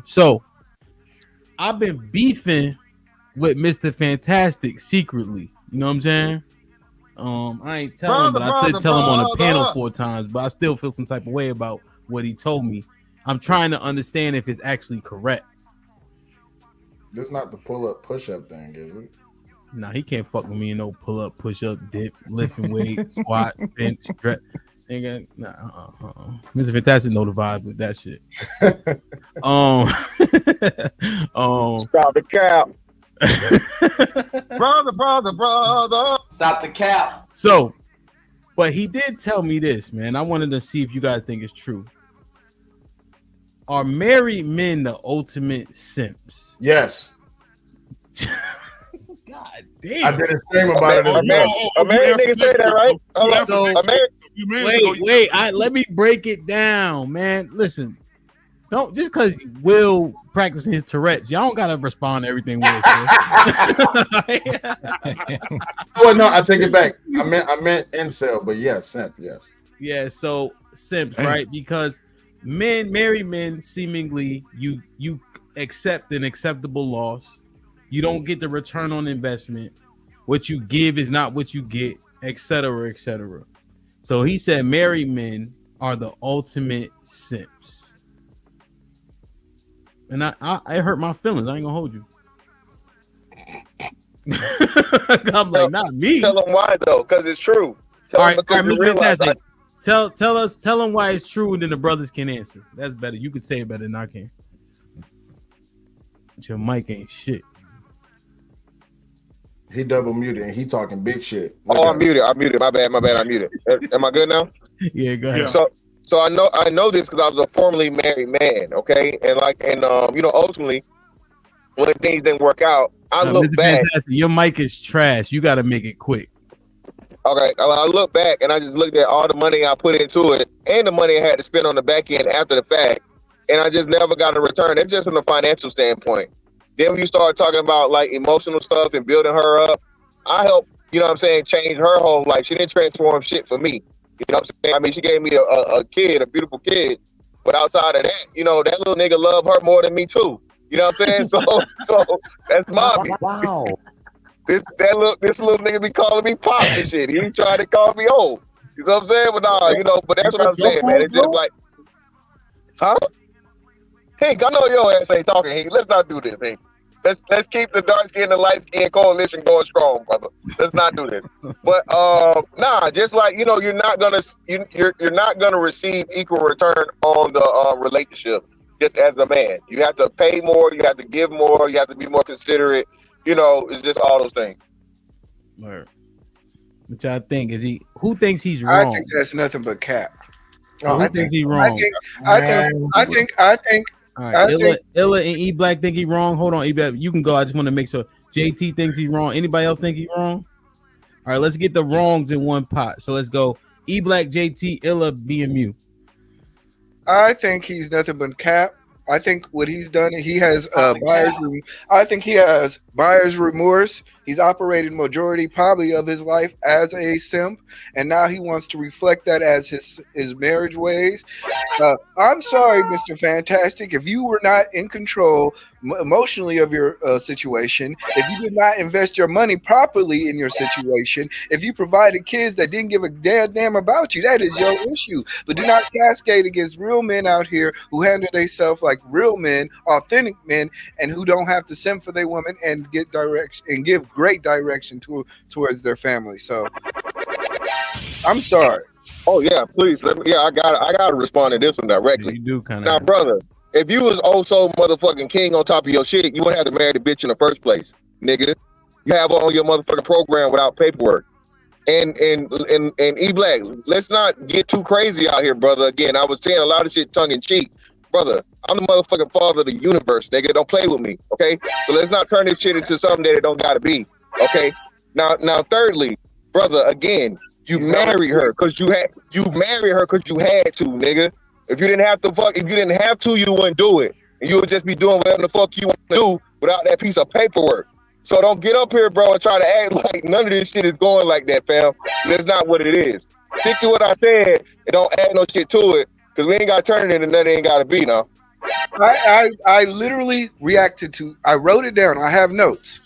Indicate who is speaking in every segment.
Speaker 1: So I've been beefing with Mr. Fantastic secretly. You know what I'm saying? I ain't telling him, but I did tell him on a panel 4 times, but I still feel some type of way about what he told me. I'm trying to understand if it's actually correct.
Speaker 2: This not the pull-up, push-up thing, is it?
Speaker 1: Nah, he can't fuck with me in no pull-up, push-up, dip, lifting weight, squat, bench, stretch. Nigga, Mr. Fantastic know the vibe with that shit.
Speaker 3: Stop the cap. brother.
Speaker 4: Stop the cap.
Speaker 1: So, but he did tell me this, man. I wanted to see if you guys think it's true. Are married men the ultimate simps?
Speaker 2: Yes.
Speaker 1: God damn.
Speaker 2: I did a stream about it.
Speaker 3: A married nigga say that, right?
Speaker 1: So, wait. Let me break it down, man. Listen, don't just because Will practicing his Tourette's, y'all don't gotta respond to everything Will says.
Speaker 2: Oh no, I take it back. I meant incel, but yes, simp, yes.
Speaker 1: Yeah, so simps, right? Because married men, seemingly you accept an acceptable loss. You don't get the return on investment. What you give is not what you get, etc., etc. So he said married men are the ultimate simps. And I hurt my feelings. I ain't gonna hold you. I'm like, not me.
Speaker 3: Tell them why though, because it's true.
Speaker 1: All right, Mr. Fantastic. Tell them why it's true, and then the brothers can answer. That's better. You can say it better than I can. But your mic ain't shit.
Speaker 2: He double muted and he talking big shit.
Speaker 3: I'm muted. My bad. I muted. Am I good now?
Speaker 1: Yeah, go ahead.
Speaker 3: So I know this because I was a formerly married man. Okay, and ultimately, when things didn't work out, I look
Speaker 1: Mr.
Speaker 3: back.
Speaker 1: Fantastic, your mic is trash. You got to make it quick.
Speaker 3: Okay, I look back and I just looked at all the money I put into it and the money I had to spend on the back end after the fact, and I just never got a return. It's just from a financial standpoint. Then when you start talking about like emotional stuff and building her up, I helped, change her whole life. She didn't transform shit for me. You know what I'm saying? I mean, she gave me a kid, a beautiful kid. But outside of that, that little nigga loved her more than me too. You know what I'm saying? So that's mommy.
Speaker 4: Wow.
Speaker 3: This little nigga be calling me pop and shit. He tried to call me old. You know what I'm saying? But but that's what I'm saying, man. It's just like, huh? Hank, I know your ass ain't talking, Hank. Let's not do this, Hank. Let's keep the dark skin and light skin coalition going strong, brother. Let's not do this. But just like you're not gonna receive equal return on the relationship just as a man. You have to pay more, you have to give more, you have to be more considerate. It's just all those things.
Speaker 1: Right. Which I think who thinks he's wrong?
Speaker 5: I think that's nothing but cap.
Speaker 1: So who thinks he's wrong?
Speaker 5: I think.
Speaker 1: All right, Illa and E Black think he's wrong. Hold on, E Black, you can go. I just want to make sure. JT thinks he's wrong. Anybody else think he's wrong? All right, let's get the wrongs in one pot. So let's go. E Black, JT, Illa, BMU.
Speaker 5: I think he's nothing but cap. I think what he's done, he has I think he has buyer's remorse. He's operated majority probably of his life as a simp, and now he wants to reflect that as his marriage ways. I'm sorry, Mr. Fantastic, if you were not in control emotionally of your situation, if you did not invest your money properly in your situation, if you provided kids that didn't give a damn about you, that is your issue. But do not cascade against real men out here who handle themselves like real men, authentic men, and who don't have to simp for their women and get direction and give great direction towards their family. So I'm sorry.
Speaker 3: Oh yeah, please. I gotta respond to this one directly.
Speaker 1: You do kind of.
Speaker 3: Now, brother, if you was also motherfucking king on top of your shit, you wouldn't have to marry the bitch in the first place, nigga. You have on your motherfucking program without paperwork. And E Black, let's not get too crazy out here, brother. Again, I was saying a lot of shit tongue in cheek, brother. I'm the motherfucking father of the universe, nigga. Don't play with me, okay? So let's not turn this shit into something that it don't gotta be, okay? Now, thirdly, brother, again, you marry her because you had to, nigga. If you didn't have to, you wouldn't do it. And you would just be doing whatever the fuck you want to do without that piece of paperwork. So don't get up here, bro, and try to act like none of this shit is going like that, fam. That's not what it is. Stick to what I said and don't add no shit to it, because we ain't got to turn it into nothing ain't got to be now.
Speaker 5: I literally reacted to. I wrote it down. I have notes.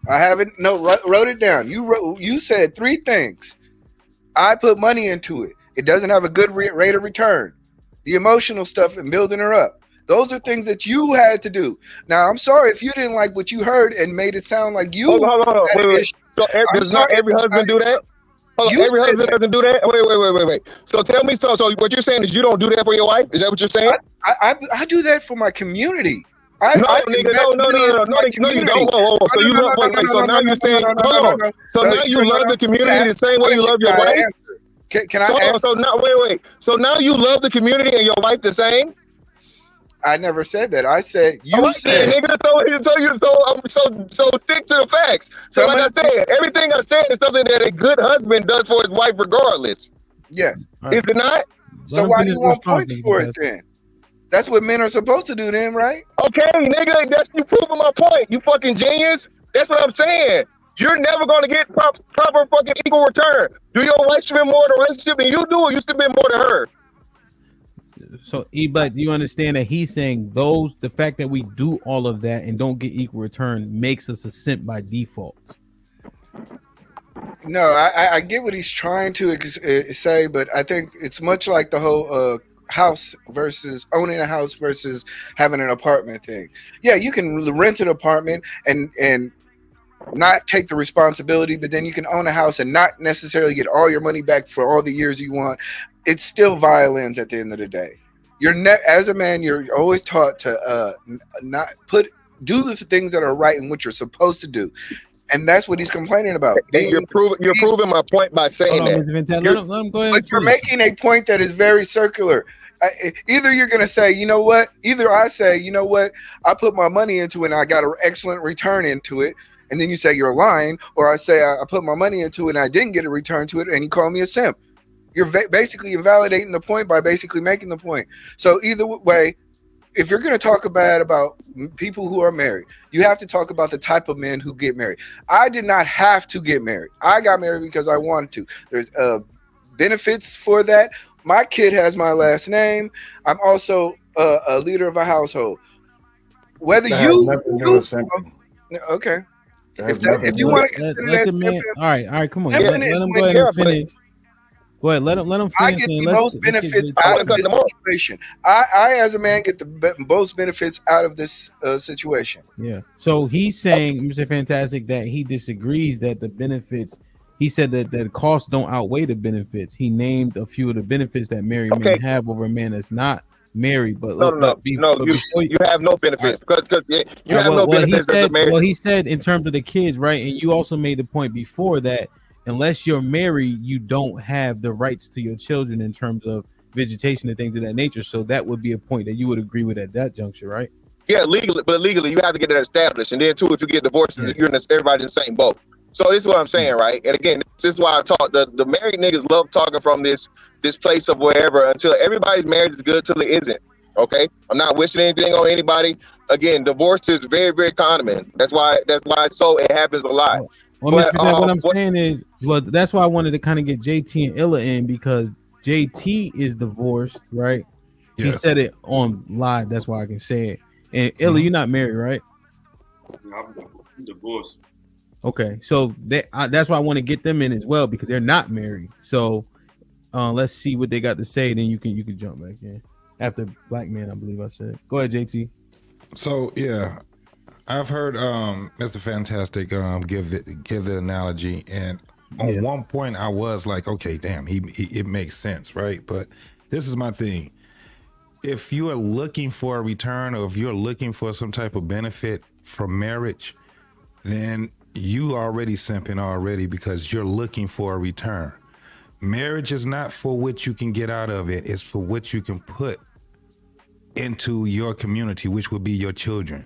Speaker 5: I haven't wrote it down. You said 3 things. I put money into it. It doesn't have a good rate of return. The emotional stuff and building her up. Those are things that you had to do. Now, I'm sorry if you didn't like what you heard and made it sound like you.
Speaker 3: Hold on. Wait. So does not every husband do that? Hold on, every husband doesn't do that? Wait. So tell me so what you're saying is you don't do that for your wife? Is that what you're saying?
Speaker 5: I do that for my community. No,
Speaker 3: you don't. Whoa. So you love. So now you're saying, hold on. So now you love the community the same way you love your wife.
Speaker 5: Can I?
Speaker 3: So now, wait. So now you love the community and your wife the same?
Speaker 5: I never said that. I said you said.
Speaker 3: Nigga, so stick to the facts. So like I said, everything I said is something that a good husband does for his wife, regardless.
Speaker 5: Yeah,
Speaker 3: is it not?
Speaker 5: So why do you want points for it then? That's what men are supposed to do then, right?
Speaker 3: Okay, nigga, that's you proving my point. You fucking genius. That's what I'm saying. You're never going to get proper fucking equal return. Do your wife spend more in a relationship than you do, or you spend more than her?
Speaker 1: So, but do you understand that he's saying the fact that we do all of that and don't get equal return makes us a simp by default?
Speaker 5: No, I get what he's trying to say, but I think it's much like the whole house versus owning a house versus having an apartment thing. Yeah, you can rent an apartment and not take the responsibility, but then you can own a house and not necessarily get all your money back for all the years you want. It's still violins at the end of the day. As a man, you're always taught to do the things that are right and what you're supposed to do, and that's what he's complaining about.
Speaker 3: You're proving my point by saying that.
Speaker 1: Let him go ahead.
Speaker 5: But you're making a point that is very circular. Either you're going to say, you know what? Either I say, you know what? I put my money into it and I got an excellent return into it. And then you say you're lying. Or I say I put my money into it and I didn't get a return to it. And you call me a simp. You're basically invalidating the point by basically making the point. So either way, if you're going to talk bad about people who are married, you have to talk about the type of men who get married. I did not have to get married. I got married because I wanted to. There's benefits for that. My kid has my last name. I'm also a leader of a household. Whether okay. If you want to consider that simping,
Speaker 1: all right, come on. Let him go ahead and finish. Go ahead, let him finish.
Speaker 5: I get the most benefits out of this situation. I, as a man, get the most benefits out of this situation.
Speaker 1: Yeah. So he's saying, Mr. Fantastic, that he disagrees that the benefits. He said that the costs don't outweigh the benefits. He named a few of the benefits that married men have over a man that's not married. But
Speaker 3: you have no benefits. You have no benefits as a married.
Speaker 1: Well, he said in terms of the kids, right? And you also made the point before that unless you're married, you don't have the rights to your children in terms of visitation and things of that nature. So that would be a point that you would agree with at that juncture, right?
Speaker 3: Yeah, legally, you have to get that established. And then too, if you get divorced, you're everybody's in the same boat. So this is what I'm saying, right? And again, this is why I talk. The married niggas love talking from this place of wherever until everybody's marriage is good till it isn't. Okay, I'm not wishing anything on anybody. Again, divorce is very, very common. That's why so it happens a lot.
Speaker 1: Well, what I'm saying is, that's why I wanted to kind of get JT and Illa in because JT is divorced, right? Yeah. He said it on live. That's why I can say it. And Illa, you're not married, right?
Speaker 4: I'm divorced.
Speaker 1: Okay, so that's why I want to get them in as well because they're not married. So let's see what they got to say. Then you can jump back in after Black Man. I believe I said. Go ahead, JT.
Speaker 6: So yeah, I've heard Mr. Fantastic give the analogy, and on one point I was like, okay, damn, it makes sense, right? But this is my thing: if you are looking for a return, or if you're looking for some type of benefit from marriage, then you already simping already because you're looking for a return. Marriage is not for what you can get out of it. It's for what you can put into your community, which would be your children,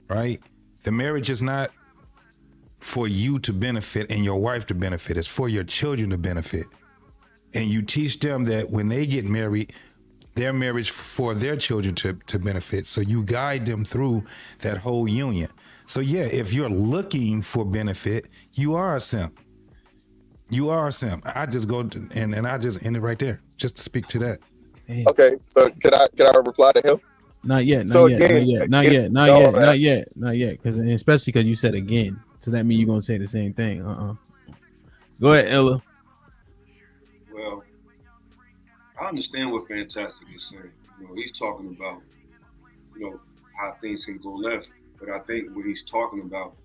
Speaker 6: right? The marriage is not for you to benefit and your wife to benefit. It's for your children to benefit. And you teach them that when they get married, their marriage for their children to benefit. So you guide them through that whole union. So yeah, if you're looking for benefit, you are a simp. You are a simp. I just go and I just end it right there, just to speak to that.
Speaker 3: Okay, so can I reply to him?
Speaker 1: Not yet.
Speaker 3: So
Speaker 1: Not yet.
Speaker 3: again,
Speaker 1: Not
Speaker 3: it's
Speaker 1: yet. Not
Speaker 3: no,
Speaker 1: yet.
Speaker 3: man.
Speaker 1: Not yet. Not yet. Because especially because you said again, so that means you're gonna say the same thing. Go ahead, Ella.
Speaker 4: Well, I understand what Fantastic is saying. He's talking about, how things can go left. But I think what he's talking about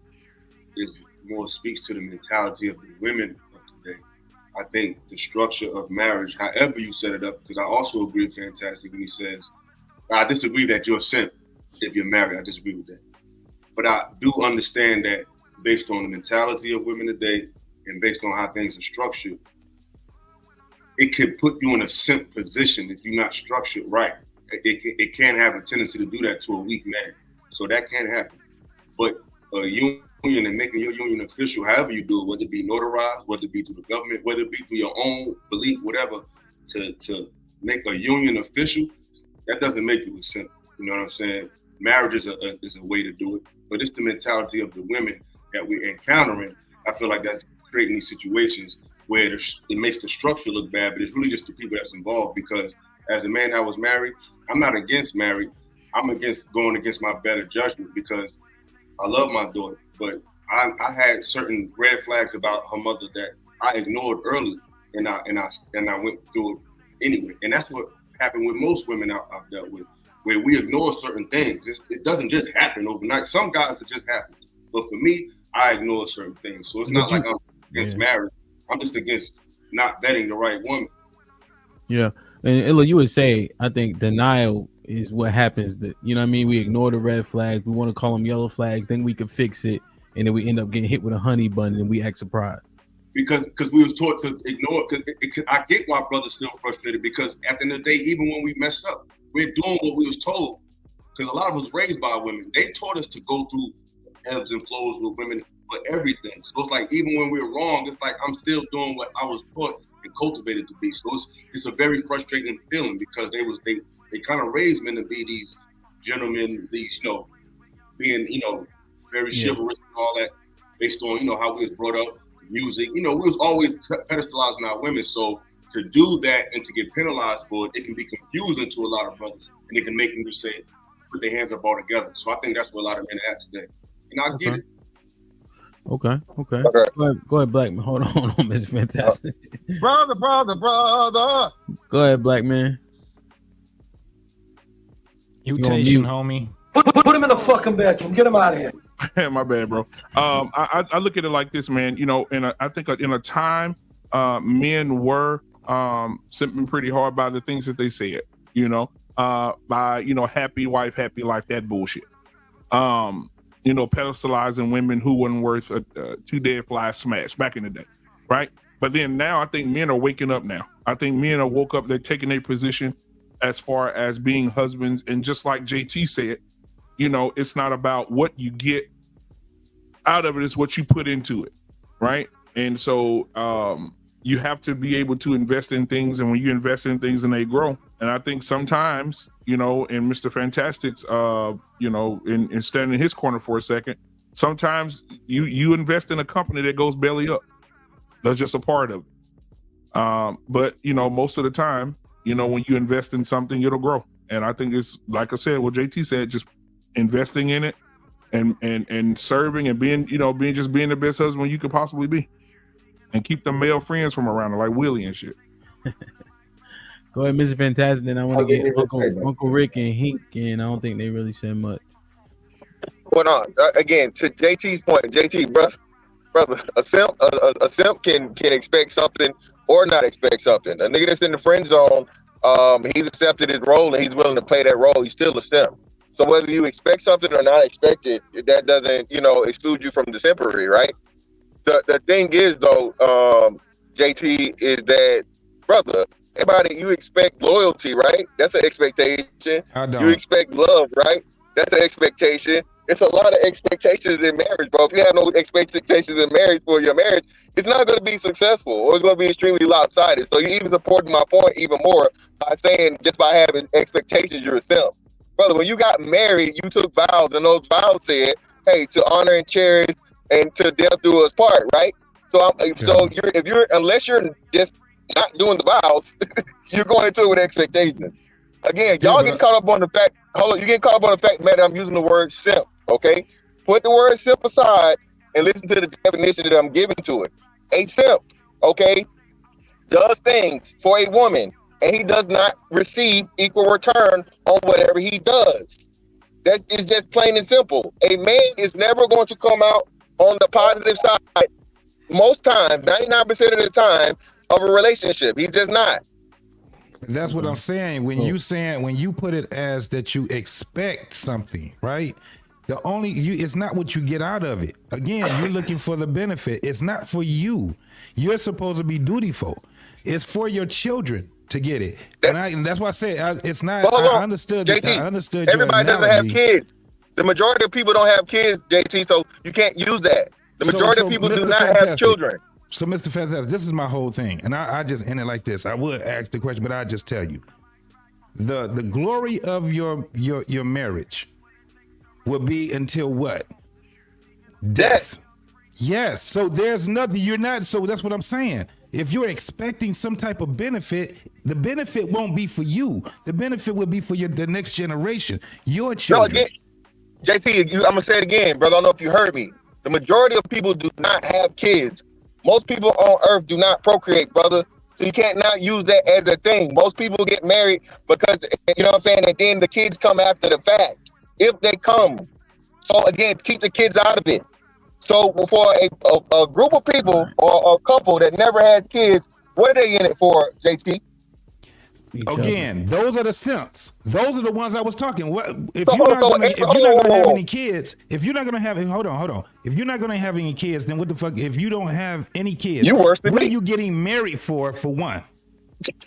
Speaker 4: is more speaks to the mentality of the women of today. I think the structure of marriage, however you set it up, because I also agree with Fantastic when he says, I disagree that you're a simp if you're married. I disagree with that. But I do understand that based on the mentality of women today and based on how things are structured, it could put you in a simp position if you're not structured right. It can have a tendency to do that to a weak man. So that can happen. But a union and making your union official, however you do it, whether it be notarized, whether it be through the government, whether it be through your own belief, whatever, to make a union official, that doesn't make you a simp. You know what I'm saying? Marriage is a way to do it, but it's the mentality of the women that we're encountering. I feel like that's creating these situations where it makes the structure look bad, but it's really just the people that's involved. Because as a man that was married, I'm not against married. I'm against going against my better judgment because I love my daughter, but I had certain red flags about her mother that I ignored early, and I went through it anyway. And that's what happened with most women I've dealt with, where we ignore certain things. It doesn't just happen overnight. Some guys it just happens, but for me, I ignore certain things. So it's not like I'm against marriage. I'm just against not vetting the right woman.
Speaker 1: Yeah, and Illa, you would say I think denial is what happens. That you know what I mean. We ignore the red flags. We want to call them yellow flags. Then we can fix it, and then we end up getting hit with a honey bun, and we act surprised.
Speaker 4: Because we was taught to ignore it. Because I get why brothers feel frustrated. Because at the end of the day, even when we mess up, we're doing what we was told. Because a lot of us raised by women. They taught us to go through ebbs and flows with women for everything. So it's like even when we're wrong, it's like I'm still doing what I was taught and cultivated to be. So it's a very frustrating feeling because they kind of raised men to be these gentlemen, these being very chivalrous and all that, based on how we was brought up, music. We was always pedestalizing our women. So to do that and to get penalized for it can be confusing to a lot of brothers, and it can make them just say, put their hands up all together. So I think that's what a lot of men have today, and I get it.
Speaker 1: Okay. Go ahead, Black man. Hold on, Mr. Fantastic.
Speaker 3: Brother.
Speaker 1: Go ahead, Black man.
Speaker 6: Mutation, homie.
Speaker 7: Put him in the fucking bedroom. Get him out of here.
Speaker 8: My bad, bro. I look at it like this, man. I think in a time, men were simping pretty hard by the things that they said. By happy wife, happy life, that bullshit. Pedestalizing women who weren't worth a two dead flies smash back in the day, right? But then now I think men are waking up now. I think men are woke up, they're taking their position as far as being husbands. And just like JT said, it's not about what you get out of it, it's what you put into it, right? And so you have to be able to invest in things, and when you invest in things and they grow. And I think sometimes, in Mr. Fantastic's, in standing in his corner for a second, sometimes you invest in a company that goes belly up. That's just a part of it. But most of the time, when you invest in something, it'll grow. And I think it's, like I said, what JT said, just investing in it and serving and being the best husband you could possibly be. And keep the male friends from around, like Willie and shit.
Speaker 1: Go ahead, Mr. Fantastic. Then I want to get Uncle Rick and Hink, and I don't think they really said much.
Speaker 3: Hold on. Again, to JT's point, JT, brother, a simp can expect something or not expect something. A nigga that's in the friend zone, he's accepted his role and he's willing to play that role. He's still a simp. So whether you expect something or not expect it, that doesn't, exclude you from the simpery, right? The thing is, though, JT, is that, brother, everybody, you expect loyalty, right? That's an expectation.
Speaker 6: I don't.
Speaker 3: You expect love, right? That's an expectation. It's a lot of expectations in marriage, bro. If you have no expectations in marriage for your marriage, it's not going to be successful, or it's going to be extremely lopsided. So you even supporting my point even more by saying just by having expectations, you're a simp. Brother, when you got married, you took vows, and those vows said, hey, to honor and cherish and to death do us part, right? So unless you're just not doing the vows, you're going into it with expectations. Again, y'all get caught up on the fact. Hold on, you get caught up on the fact, man, that I'm using the word simp. Okay, put the word simp aside and listen to the definition that I'm giving to it. A simp, okay, does things for a woman, and he does not receive equal return on whatever he does. That is just plain and simple. A man is never going to come out on the positive side. Most times, 99% of the time, of a relationship, he's just not.
Speaker 6: That's what I'm saying. When you put it as that you expect something, right? It's not what you get out of it. Again, you're looking for the benefit. It's not for you. You're supposed to be dutiful. It's for your children to get it. And that's why I say it's not. I understood.
Speaker 3: JT,
Speaker 6: I understood.
Speaker 3: Everybody doesn't have kids. The majority of people don't have kids, JT. So you can't use that. The majority of people do not have children.
Speaker 6: So, Mr. Fantastic, this is my whole thing, and I just end it like this. I would ask the question, but I just tell you, the glory of your marriage will be until what? Death. Yes. So there's nothing. You're not. So that's what I'm saying. If you're expecting some type of benefit, the benefit won't be for you. The benefit will be for the next generation, your children.
Speaker 3: No, JT, I'm gonna say it again, brother. I don't know if you heard me. The majority of people do not have kids. Most people on earth do not procreate, brother. So you can't not use that as a thing. Most people get married because, you know what I'm saying, and then the kids come after the fact, if they come. So again, keep the kids out of it. So for a group of people or a couple that never had kids, what are they in it for, JT?
Speaker 6: Again, those are the simps. Those are the ones I was talking. If you're not going to have any kids, if you're not going to have, hold on. If you're not going to have any kids, then what the fuck? If you don't have any kids, what are you getting married for one?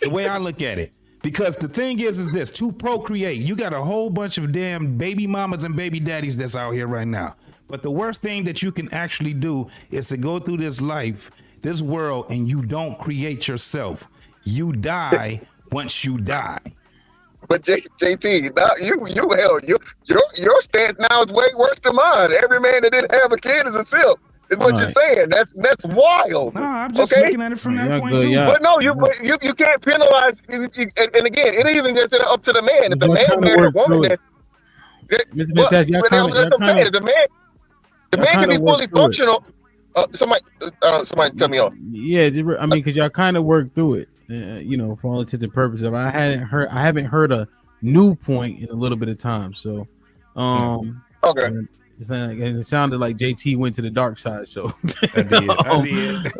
Speaker 6: The way I look at it. Because the thing is this, to procreate, you got a whole bunch of damn baby mamas and baby daddies that's out here right now. But the worst thing that you can actually do is to go through this life, this world, and you don't create yourself. You die once you die.
Speaker 3: But JT, now your stance now is way worse than mine. Every man that didn't have a kid is a simp. Is what you're saying. That's wild.
Speaker 6: No, I'm just looking at it from that point too.
Speaker 3: But no, you can't penalize. And again, it even gets up to the man. If the man married a woman, the man can be fully functional. Somebody cut me off.
Speaker 1: Yeah, I mean, because y'all kind of work through it. For all intents and purposes. I haven't heard a new point in a little bit of time. So,
Speaker 3: okay.
Speaker 1: And it sounded like JT went to the dark side. So
Speaker 6: I did.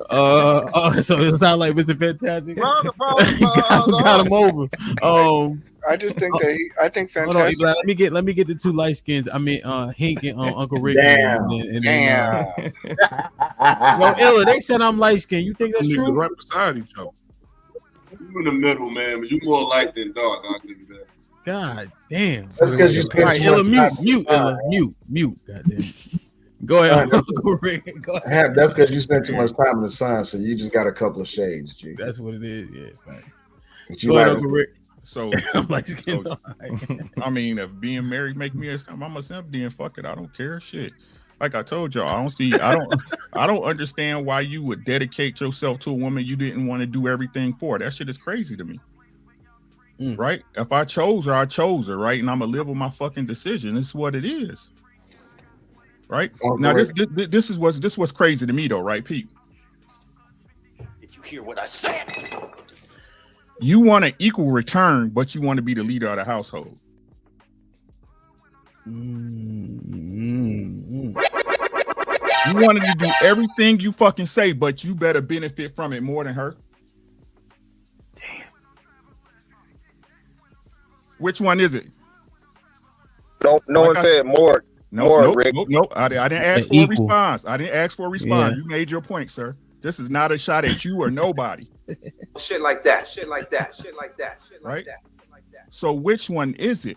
Speaker 1: So it sounded like Mr. Fantastic got him over.
Speaker 5: I just think I think Fantastic.
Speaker 1: Let me get the two light skins. I mean, Hank and Uncle Rick.
Speaker 2: Damn.
Speaker 1: Yo, Illa, they said I'm light skinned. You think that's true?
Speaker 8: Right beside each other.
Speaker 4: You in the middle, man, but you more light than dark. I'll give you that.
Speaker 1: God damn.
Speaker 2: That's because you spent
Speaker 1: right, Illa, mute. God damn. Go ahead, Uncle Rick. Go ahead.
Speaker 2: That's because you spent too much time in the sun, so you just got a couple of shades, G.
Speaker 1: That's what it is. Yeah. Right.
Speaker 2: Go ahead,
Speaker 1: Uncle Rick.
Speaker 8: So, I mean, if being married make me a simp, I'm a simp. Then fuck it, I don't care. Shit. Like I told y'all, I don't understand why you would dedicate yourself to a woman you didn't want to do everything for. That shit is crazy to me. Right? If I chose her, right? And I'm gonna live with my fucking decision. This is what it is. Right? Now this is what's crazy to me though, right, Pete?
Speaker 7: Did you hear what I said?
Speaker 8: You want an equal return, but you want to be the leader of the household. You wanted to do everything you fucking say, but you better benefit from it more than her.
Speaker 1: Damn.
Speaker 8: Which one is it?
Speaker 3: No one said more.
Speaker 8: Nope. I didn't ask for a response. You made your point, sir. This is not a shot at you or nobody.
Speaker 9: Shit like that.
Speaker 8: Right? So which one is it?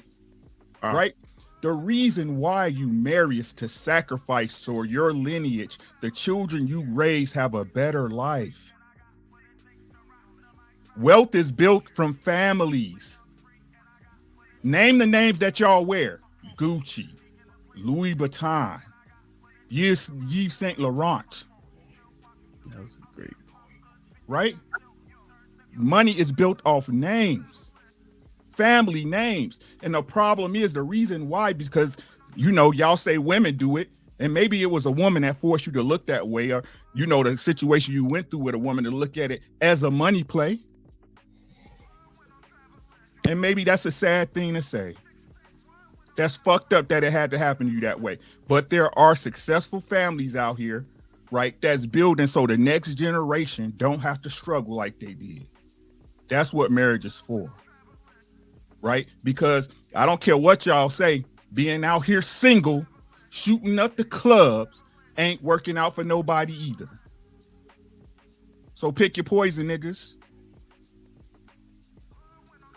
Speaker 8: Right? The reason why you marry is to sacrifice so your lineage, the children you raise, have a better life. Wealth is built from families. Name the names that y'all wear. Gucci, Louis Vuitton, Yves Saint Laurent.
Speaker 1: That was great.
Speaker 8: Right? Money is built off names. family names. And the problem is the reason why, because y'all say women do it, and maybe it was a woman that forced you to look that way, or the situation you went through with a woman to look at it as a money play. And maybe that's a sad thing to say. That's fucked up that it had to happen to you that way. But there are successful families out here, right, that's building so the next generation don't have to struggle like they did. That's what marriage is for, right? Because I don't care what y'all say, being out here single, shooting up the clubs, ain't working out for nobody either. So pick your poison, niggas.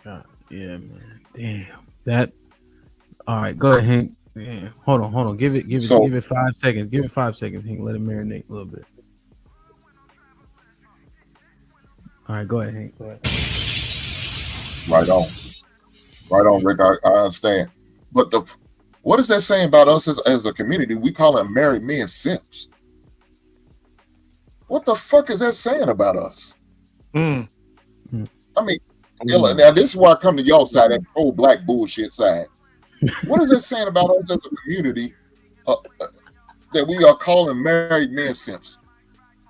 Speaker 1: God, yeah, man. Damn. That. All right, go ahead, Hank. Damn. Hold on. Give it 5 seconds. Give it 5 seconds, Hank. Let it marinate a little bit. All right, go ahead, Hank. Go ahead.
Speaker 2: Right on, Rick. I understand. But what is that saying about us as a community? We call them married men simps. What the fuck is that saying about us? I mean, now this is why I come to y'all side, that pro-black bullshit side. What is that saying about us as a community that we are calling married men simps?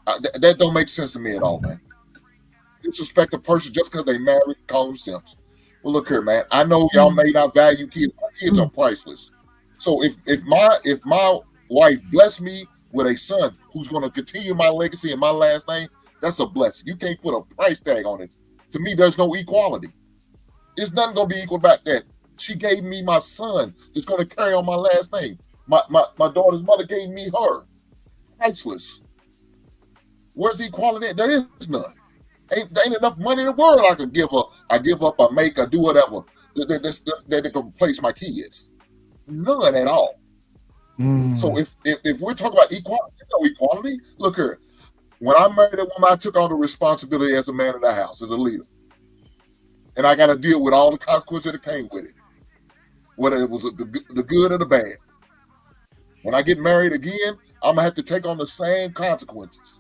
Speaker 2: That don't make sense to me at all, man. Disrespect a person just because they married, call them simps. Well, look here, man. I know y'all may not value kids. My kids are priceless. So if my wife bless me with a son who's going to continue my legacy and my last name, that's a blessing. You can't put a price tag on it. To me, there's no equality. There's nothing going to be equal about that. She gave me my son that's going to carry on my last name. My daughter's mother gave me her. Priceless. Where's the equality? There is none. Ain't enough money in the world I could give up. I give up, I make, I do whatever that can replace my kids. None at all. So if we're talking about equality, look here. When I married a woman, I took on the responsibility as a man in the house, as a leader. And I got to deal with all the consequences that came with it, whether it was the good or the bad. When I get married again, I'm going to have to take on the same consequences,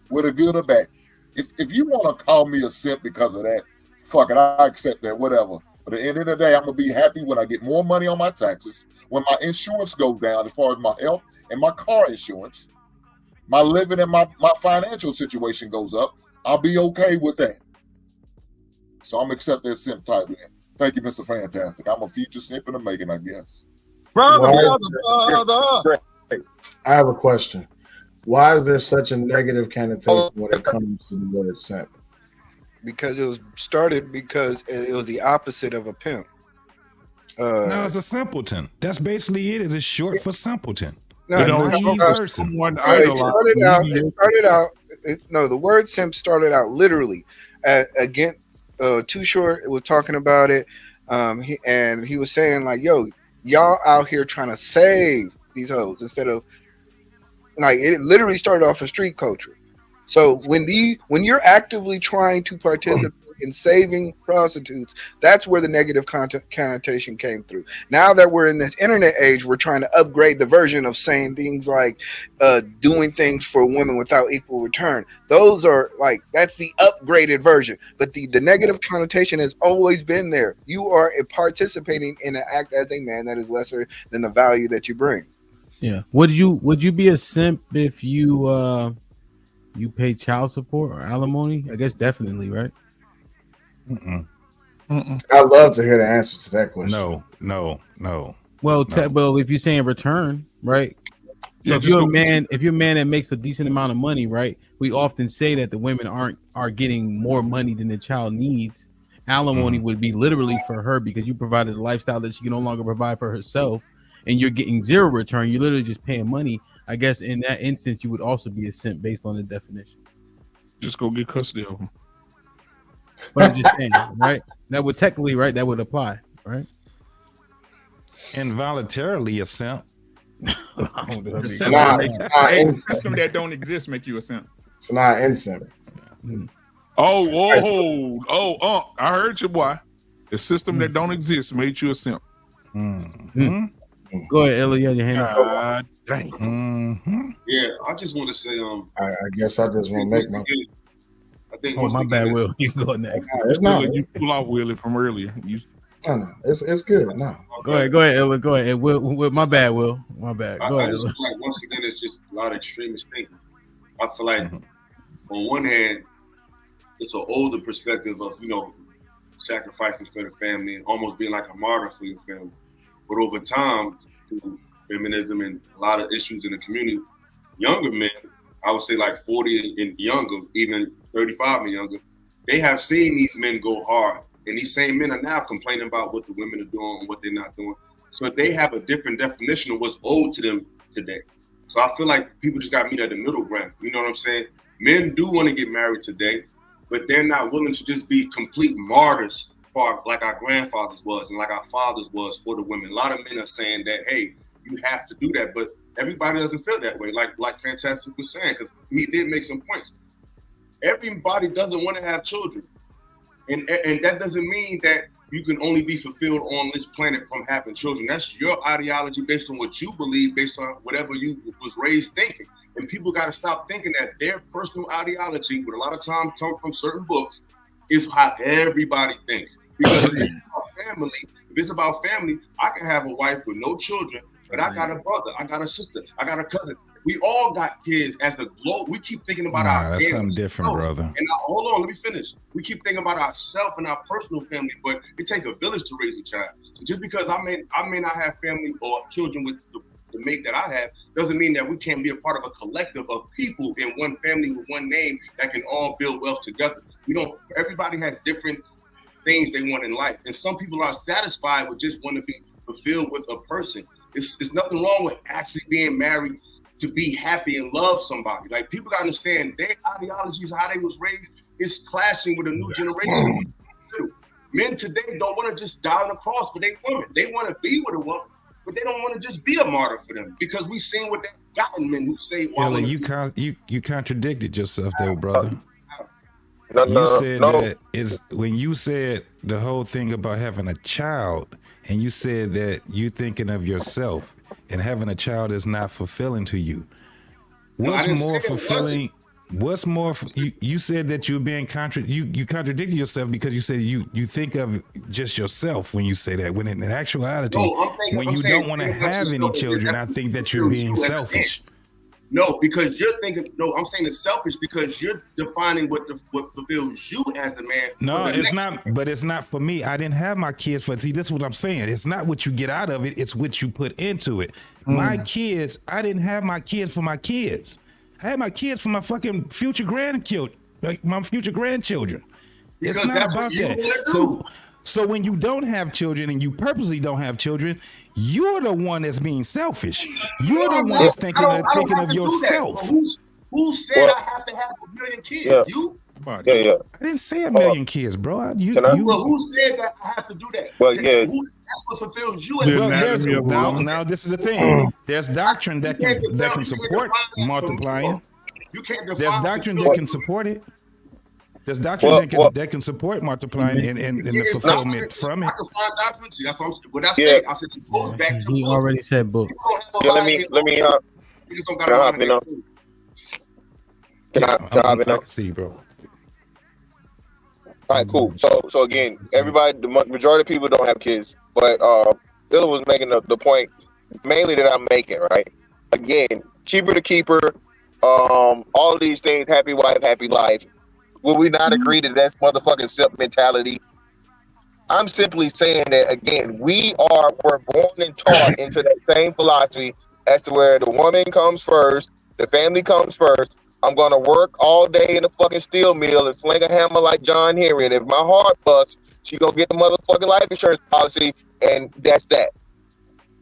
Speaker 2: whether good or bad. If you want to call me a simp because of that, fuck it, I accept that, whatever. But at the end of the day, I'm going to be happy when I get more money on my taxes, when my insurance goes down as far as my health and my car insurance, my living and my financial situation goes up. I'll be okay with that. So I'm accept that simp type. Thank you, Mr. Fantastic. I'm a future simp in the making, I guess.
Speaker 3: Brother.
Speaker 2: I have a question. Why is there such a negative connotation when it comes to the word simp?
Speaker 5: Because it was started because it was the opposite of a pimp.
Speaker 6: No, it's a simpleton. That's basically it. It's short for simpleton.
Speaker 5: No, the word simp started out literally. Against Too Short, it was talking about it. He was saying like, yo, y'all out here trying to save these hoes instead of, like, it literally started off as street culture. So when you're actively trying to participate in saving prostitutes, that's where the negative connotation came through. Now that we're in this internet age, we're trying to upgrade the version of saying things like doing things for women without equal return. Those are like, that's the upgraded version. But the negative connotation has always been there. You are participating in an act as a man that is lesser than the value that you bring.
Speaker 1: Yeah. Would you be a simp if you pay child support or alimony? I guess definitely, right?
Speaker 2: I'd love to hear the answer to that question.
Speaker 6: No.
Speaker 1: Well, well, if you're saying return, right? So if you're a man that makes a decent amount of money, right? We often say that the women are getting more money than the child needs. Alimony would be literally for her because you provided a lifestyle that she can no longer provide for herself, and you're getting zero return. You're literally just paying money. I guess in that instance, you would also be a simp based on the definition.
Speaker 8: Just go get custody of them.
Speaker 1: But I'm just saying, right? That would technically, right? That would apply, right?
Speaker 6: Involuntarily a simp.
Speaker 8: The system that don't exist make you a simp.
Speaker 2: It's not in simp.
Speaker 8: I heard you, boy. The system that don't exist made you a simp.
Speaker 1: Go ahead, Ellie. You had your hand up.
Speaker 4: Dang. Yeah, I just want to say,
Speaker 2: I guess I just want to make my.
Speaker 4: I think.
Speaker 1: Oh, my bad, Will. You go next.
Speaker 8: You pull out Willie from earlier.
Speaker 9: No, it's good. No.
Speaker 1: Go ahead, Ella. Go ahead. Will, my bad, Will. My bad. Go
Speaker 4: I
Speaker 1: ahead.
Speaker 4: just feel like once again, it's just a lot of extremist thinking. I feel like on one hand, it's an older perspective of, sacrificing for the family and almost being like a martyr for your family. But over time, through feminism and a lot of issues in the community, younger men, I would say like 40 and younger, even 35 and younger, they have seen these men go hard. And these same men are now complaining about what the women are doing and what they're not doing. So they have a different definition of what's owed to them today. So I feel like people just got to meet at the middle ground. You know what I'm saying? Men do want to get married today, but they're not willing to just be complete martyrs for like our grandfathers was and like our fathers was for the women. A lot of men are saying that, hey, you have to do that, but everybody doesn't feel that way. Like Fantastic was saying, because he did make some points. Everybody doesn't want to have children. And that doesn't mean that you can only be fulfilled on this planet from having children. That's your ideology based on what you believe, based on whatever you was raised thinking. And people got to stop thinking that their personal ideology, what a lot of times come from certain books, is how everybody thinks. Because if it's about family, I can have a wife with no children, but I got a brother, I got a sister, I got a cousin. We all got kids as a globe. We keep thinking about our
Speaker 6: that's something different, brother.
Speaker 4: And hold on, let me finish. We keep thinking about ourselves and our personal family, but it takes a village to raise a child. So just because I may not have family or children with the mate that I have, doesn't mean that we can't be a part of a collective of people in one family with one name that can all build wealth together. Everybody has different things they want in life, and some people are satisfied with just want to be fulfilled with a person. There's nothing wrong with actually being married to be happy and love somebody. Like, people gotta understand their ideologies, how they was raised, is clashing with a new generation. Men today don't want to just die on the cross for their woman. They want to be with a woman, but they don't want to just be a martyr for them, because we seen what they've gotten men who say, well,
Speaker 6: you contradicted yourself though, brother.
Speaker 3: Said
Speaker 6: that is when you said the whole thing about having a child, and you said that you thinking of yourself and having a child is not fulfilling to you. What's more fulfilling? What's more? You said that you're being you contradicted yourself because you said you think of just yourself when you say that. When in actuality, when you don't want to have any children, I think that you're being selfish.
Speaker 4: No, because you're thinking. No, I'm saying it's selfish because you're defining what fulfills you as a man.
Speaker 6: No, it's not. But it's not for me. I didn't have my kids for. See, this is what I'm saying. It's not what you get out of it. It's what you put into it. My kids. I didn't have my kids for my kids. I had my kids for my fucking future grandchildren. Like my future grandchildren. It's not about that. So when you don't have children and you purposely don't have children, you're the one that's being selfish. You're the one that's thinking of yourself.
Speaker 4: Who said I have to have a million kids?
Speaker 3: Yeah.
Speaker 4: You?
Speaker 6: I didn't say a million kids, bro.
Speaker 4: Well, who said that I have to do that?
Speaker 3: Well, yeah.
Speaker 4: That's what fulfills you.
Speaker 6: Now this is the thing. There's doctrine that can support multiplying.
Speaker 4: You can't define.
Speaker 6: There's doctrine that can support it. There's doctrine that can support multiplying and the fulfillment from it.
Speaker 4: I can find doctrine. See, that's what I said. I said it goes back to.
Speaker 1: He already said book.
Speaker 3: Let me. Can I
Speaker 6: see, bro?
Speaker 3: All right, cool. So again, everybody, the majority of people don't have kids, but Bill was making the point mainly that I'm making, right? Again, cheaper to keeper, all of these things, happy wife, happy life. Will we not agree that that's motherfucking simp mentality? I'm simply saying that, again, we're born and taught into that same philosophy as to where the woman comes first, the family comes first. I'm going to work all day in the fucking steel mill and sling a hammer like John Henry. And if my heart busts, she going to get the motherfucking life insurance policy, and that's that.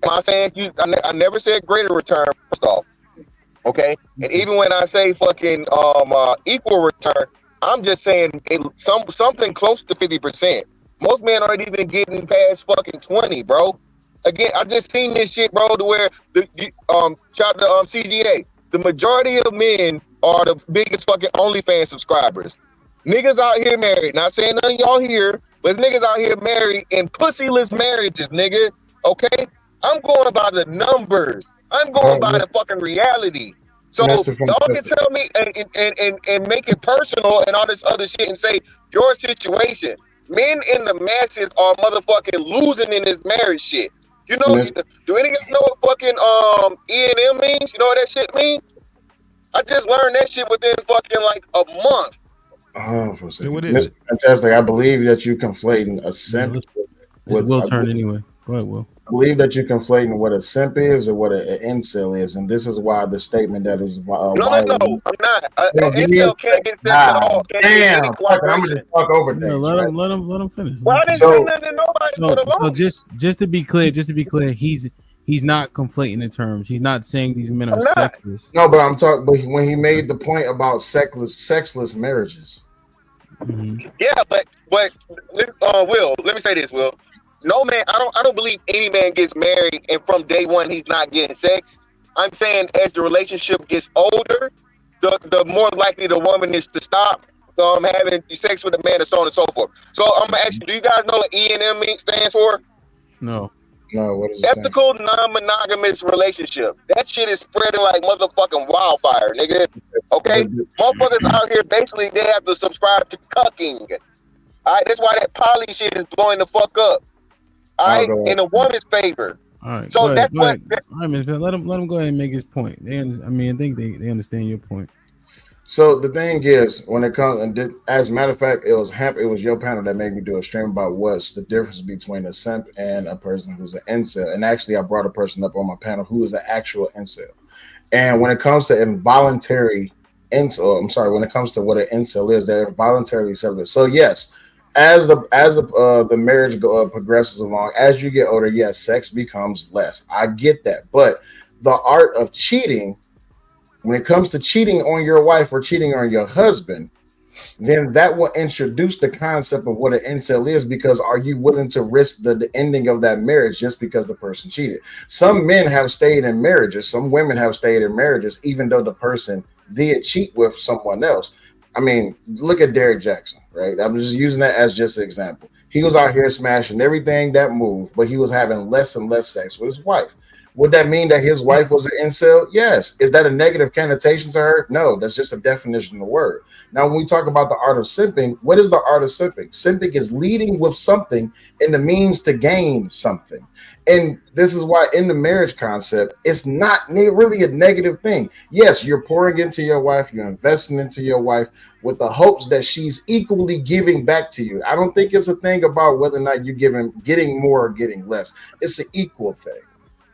Speaker 3: Am I saying I never said greater return, first off. Okay? And even when I say fucking equal return, I'm just saying something close to 50%. Most men aren't even getting past fucking 20, bro. Again, I just seen this shit, bro, to where shout out to CGA. The majority of men are the biggest fucking OnlyFans subscribers. Niggas out here married. Not saying none of y'all here, but niggas out here married in pussyless marriages, nigga. Okay? I'm going by the numbers. I'm going by the fucking reality. So y'all can tell me and make it personal and all this other shit and say your situation. Men in the masses are motherfucking losing in this marriage shit. You know, do any of y'all know what fucking E&M means? You know what that shit means? I just learned that shit within fucking like a month.
Speaker 9: For a second.
Speaker 6: What is it?
Speaker 9: Fantastic. I believe that you conflating a simp with
Speaker 1: Will turn anyway. Go ahead, Will.
Speaker 9: I believe that you're conflating what a simp is or what an incel is, and this is why the statement that is
Speaker 3: No, I'm not. Incel can't get sex at all. Can't get
Speaker 9: Damn,
Speaker 3: any
Speaker 9: I'm gonna just talk over things.
Speaker 1: Let him finish.
Speaker 3: Well, I didn't say nothing to nobody for the
Speaker 1: So just to be clear, he's not conflating the terms. He's not saying these men are sexless.
Speaker 9: No, but I'm talking. But when he made the point about sexless marriages.
Speaker 1: Mm-hmm.
Speaker 3: Yeah, but Will, let me say this, Will. No man, I don't believe any man gets married and from day one he's not getting sex. I'm saying as the relationship gets older, the more likely the woman is to stop having sex with a man and so on and so forth. So I'm gonna ask you, do you guys know what E&M stands for?
Speaker 1: No.
Speaker 9: No, what is it?
Speaker 3: Ethical non-monogamous relationship. That shit is spreading like motherfucking wildfire, nigga. Okay? Motherfuckers out here basically they have to subscribe to cucking. Alright, that's why that poly shit is blowing the fuck up. Alright, in a woman's favor.
Speaker 1: All right.
Speaker 3: So that's what.
Speaker 1: All right, man. Let him go ahead and make his point. I think they understand your point.
Speaker 9: So the thing is, when it comes, and as a matter of fact, it was your panel that made me do a stream about what's the difference between a simp and a person who's an incel. And actually, I brought a person up on my panel who is an actual incel. And when it comes to involuntary incel, when it comes to what an incel is, they're involuntarily celibate. So yes, as the marriage progresses along, as you get older, yes, sex becomes less. I get that, but the art of cheating. When it comes to cheating on your wife or cheating on your husband, then that will introduce the concept of what an incel is, because are you willing to risk the ending of that marriage just because the person cheated? Some men have stayed in marriages. Some women have stayed in marriages, even though the person did cheat with someone else. I mean, look at Derrick Jackson, right? I'm just using that as just an example. He was out here smashing everything that moved, but he was having less and less sex with his wife. Would that mean that his wife was an incel? Yes. Is that a negative connotation to her? No, that's just a definition of the word. Now, when we talk about the art of simping, what is the art of simping? Simping is leading with something in the means to gain something. And this is why in the marriage concept, it's not really a negative thing. Yes, you're pouring into your wife, you're investing into your wife with the hopes that she's equally giving back to you. I don't think it's a thing about whether or not you're getting more or getting less. It's an equal thing.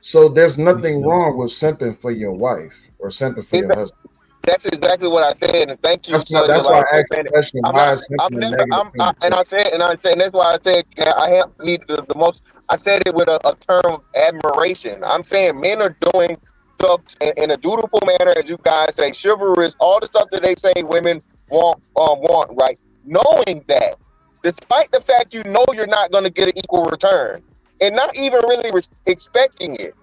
Speaker 9: So there's nothing wrong with simping for your wife or simping for your husband.
Speaker 3: That's exactly what I said, and thank you.
Speaker 9: That's why I asked the question. Why is simping
Speaker 3: and that's why I said I have need the most. I said it with a term of admiration. I'm saying men are doing stuff in a dutiful manner, as you guys say, chivalrous, all the stuff that they say women want, right? Knowing that, despite the fact you know you're not going to get an equal return. And not even really expecting it.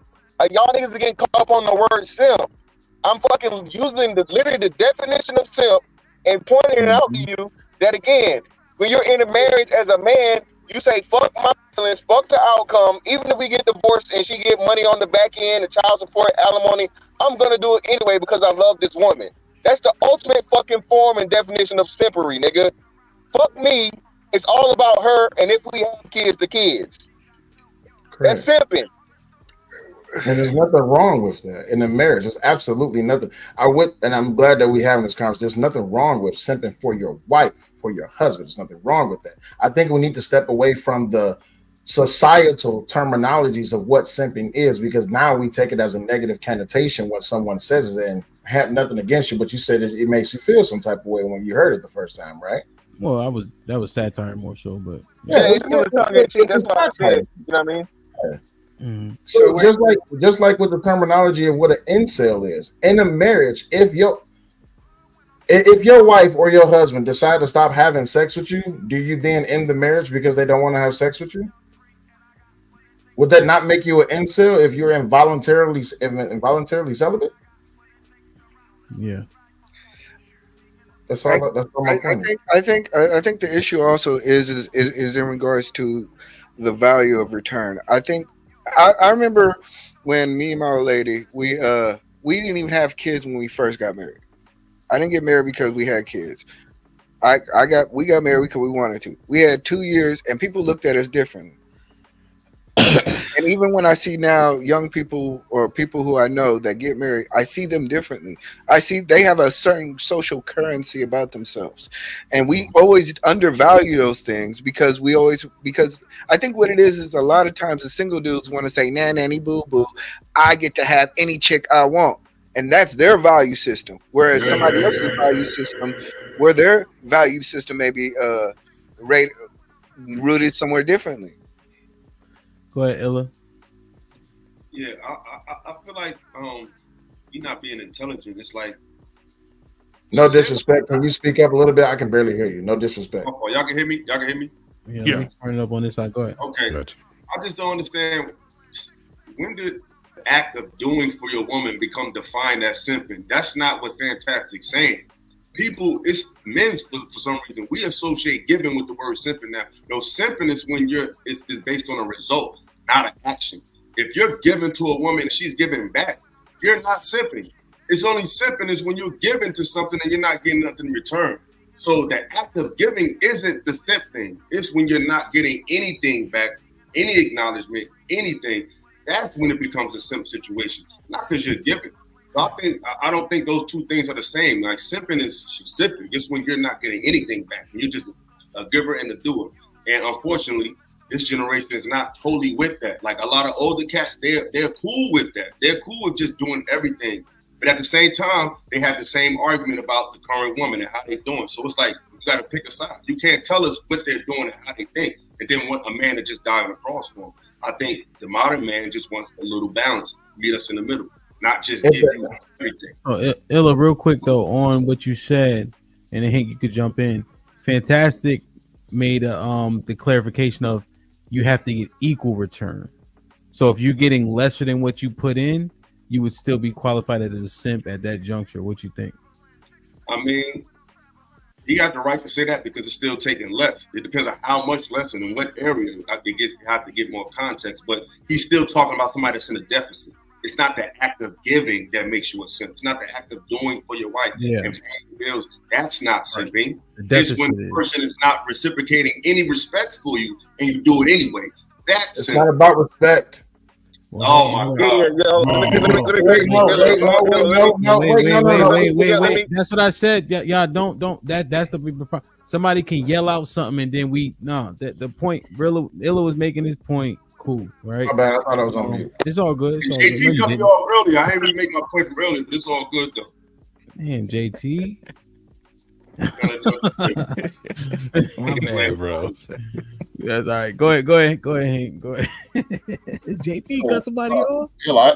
Speaker 3: Y'all niggas are getting caught up on the word simp. I'm fucking using literally the definition of simp and pointing it out to you that, again, when you're in a marriage as a man, you say, fuck my feelings, fuck the outcome. Even if we get divorced and she get money on the back end, the child support, alimony, I'm going to do it anyway because I love this woman. That's the ultimate fucking form and definition of simpery, nigga. Fuck me. It's all about her, and if we have kids, the kids. Correct. That's simping.
Speaker 9: And there's nothing wrong with that in a marriage. There's absolutely nothing. And I'm glad that we're having this conversation. There's nothing wrong with simping for your wife, for your husband. There's nothing wrong with that. I think we need to step away from the societal terminologies of what simping is, because now we take it as a negative connotation when someone says it, and have nothing against you, but you said it makes you feel some type of way when you heard it the first time, right?
Speaker 1: Well, that was satire more so, but
Speaker 3: that's what I said. You know what I mean?
Speaker 9: Yeah. Mm-hmm. So just like with the terminology of what an incel is in a marriage, if your wife or your husband decide to stop having sex with you, do you then end the marriage because they don't want to have sex with you? Would that not make you an incel if you're involuntarily celibate?
Speaker 1: Yeah.
Speaker 9: That's all. That's all my point.
Speaker 5: I think the issue also is in regards to the value of return. I think I remember when me and my old lady we didn't even have kids when we first got married. I didn't get married because we had kids. We got married because we wanted to. We had 2 years, and people looked at us differently. And even when I see now young people or people who I know that get married, I see them differently. I see they have a certain social currency about themselves, and we always undervalue those things because I think what it is a lot of times the single dudes want to say nah nanny boo boo, I get to have any chick I want, and that's their value system. Whereas somebody else's value system, where their value system may be rooted somewhere differently.
Speaker 1: Go ahead, Illa.
Speaker 4: Yeah, I feel like you're not being intelligent. It's like
Speaker 9: No disrespect. Can you speak up a little bit? I can barely hear you. No disrespect.
Speaker 4: oh, y'all can hear me? Y'all can hear me?
Speaker 1: Yeah. Let me turn it up on this side. Go ahead.
Speaker 4: Okay. Gotcha. I just don't understand, when did the act of doing for your woman become defined as simping? That's not what Fantastic's saying. People, it's men for some reason. We associate giving with the word simping now. No, simping is when it's based on a result, not an action. If you're giving to a woman and she's giving back, you're not simping. It's only simping is when you're giving to something and you're not getting nothing in return. So the act of giving isn't the simp thing. It's when you're not getting anything back, any acknowledgement, anything. That's when it becomes a simp situation. Not because you're giving. I don't think those two things are the same. Like simping is specific. It's when you're not getting anything back. You're just a giver and a doer. And unfortunately, this generation is not totally with that. Like a lot of older cats, they're cool with that. They're cool with just doing everything. But at the same time, they have the same argument about the current woman and how they're doing. So it's like, you got to pick a side. You can't tell us what they're doing and how they think, and then want a man to just die on the cross for them. I think the modern man just wants a little balance, meet us in the middle, not just give you everything.
Speaker 1: Oh, Illa, real quick though, on what you said, and I think you could jump in. Fantastic made the clarification of you have to get equal return. So if you're getting lesser than what you put in, you would still be qualified as a simp at that juncture. What you think?
Speaker 4: I mean, he got the right to say that because it's still taking less. It depends on how much less and in what area. I have to get more context, but he's still talking about somebody that's in a deficit. It's not the act of giving that makes you a simp. It's not the act of doing for your wife and paying bills. That's not simping. It's when the person is not reciprocating any respect for you and you do it anyway. That's
Speaker 9: it's not about respect.
Speaker 4: Oh my God!
Speaker 1: Wait! That's what I said. Y'all don't. That's the somebody can yell out something and then the point. Illa was making his point. Cool, right?
Speaker 9: My bad. I thought I was on mute.
Speaker 1: It's all good. It's all
Speaker 4: JT cut me off earlier. I ain't really make my point from earlier, but it's all good though.
Speaker 1: Damn, JT.
Speaker 10: My bad, bro.
Speaker 1: That's all right. Go ahead. JT cut somebody off.
Speaker 2: I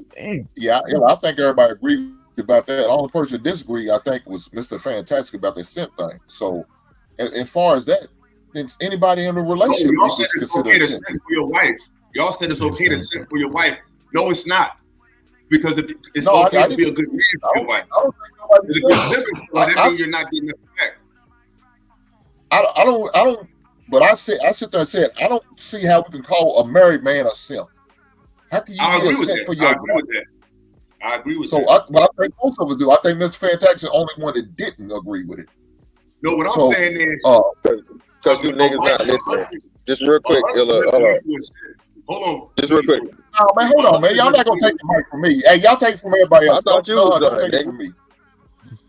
Speaker 2: think everybody agreed about that. The only person that disagreed, I think, was Mr. Fantastic about the simp thing. So, as far as that, anybody in a relationship,
Speaker 4: y'all said it's okay to simp for your wife. Y'all said it's okay to simp for your wife. No, it's not. Because it's okay to be a good man for your wife. That means you're not getting it back.
Speaker 2: I don't. But I sit there and said, I don't see how we can call a married man a simp. How can you be a simp for your wife?
Speaker 4: I agree with that.
Speaker 2: So, I think most of us do. I think Mr. Fantastic is the only one that didn't agree with it.
Speaker 4: No, what I'm saying is,
Speaker 3: because you niggas not listening. Just real quick, hold on. Just real quick.
Speaker 2: No, man, hold on, man. Y'all not gonna take the mic from me. Hey, y'all take it from everybody else.
Speaker 3: I thought you was
Speaker 2: don't take it from me.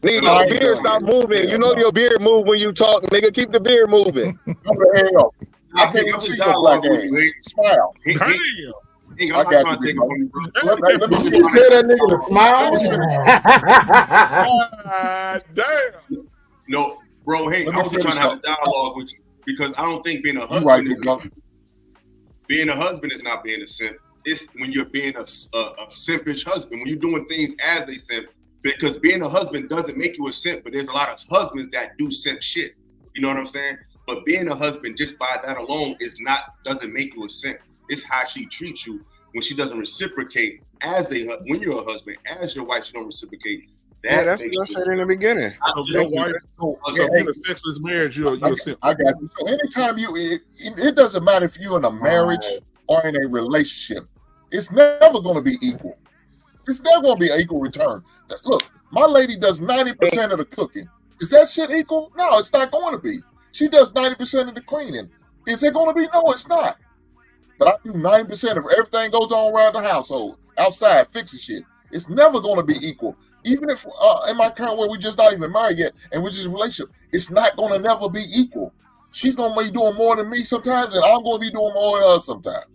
Speaker 3: Nigga, your beard stop moving. You know your beard move when you talk, nigga. Keep the beard moving.
Speaker 2: Go the hell. I can't even see your black ass. Smile.
Speaker 4: I'm not trying to take it from you, bro.
Speaker 9: Let me just tell that nigga to smile.
Speaker 8: Damn.
Speaker 4: No, bro, hey, I was trying to have a dialogue with you because I don't think being a husband is not being a simp. It's when you're being a simpish husband, when you're doing things as a simp. Because being a husband doesn't make you a simp, but there's a lot of husbands that do simp shit. You know what I'm saying? But being a husband, just by that alone, doesn't make you a simp. It's how she treats you when she doesn't reciprocate when you're a husband, as your wife, she don't reciprocate.
Speaker 5: That's what I said in the beginning.
Speaker 8: So in a sexless marriage, you're a simp.
Speaker 2: I got you. So anytime it doesn't matter if you're in a marriage or in a relationship, it's never going to be equal. It's never going to be an equal return. Look, my lady does 90% of the cooking. Is that shit equal? No, it's not going to be. She does 90% of the cleaning. Is it going to be? No, it's not. But I do 90% of everything goes on around the household, outside, fixing shit. It's never going to be equal. Even if in my current where we're just not even married yet and we're just in a relationship, it's not going to never be equal. She's going to be doing more than me sometimes, and I'm going to be doing more than her sometimes.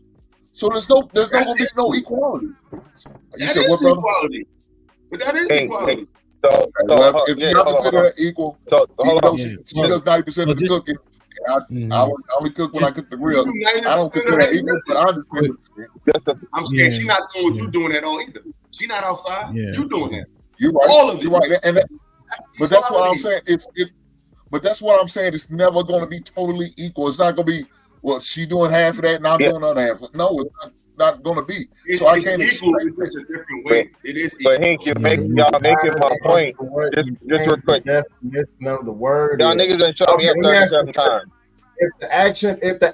Speaker 2: So there's not going to be no equality. You said what, brother?
Speaker 4: Equality. But that is equality.
Speaker 2: If you don't consider that equal, even though she does 90% of the cooking, I only cook when I cook the grill. I don't consider that equal, but I understand.
Speaker 4: I'm saying she's not doing what you're doing at all either. She's not outside. You doing that.
Speaker 2: You're right.
Speaker 4: All of it.
Speaker 2: You're right. But that's what I'm saying. But that's what I'm saying. It's never going to be totally equal. It's not going to be, well, she doing half of that and I'm doing the other half. No, it's not going to be. So I can't expect it.
Speaker 4: It's a different way. It is equal.
Speaker 3: But Hank, y'all making my point. Just real quick.
Speaker 9: Definition of the word.
Speaker 3: Y'all niggas done shot me up 37 times.
Speaker 9: If the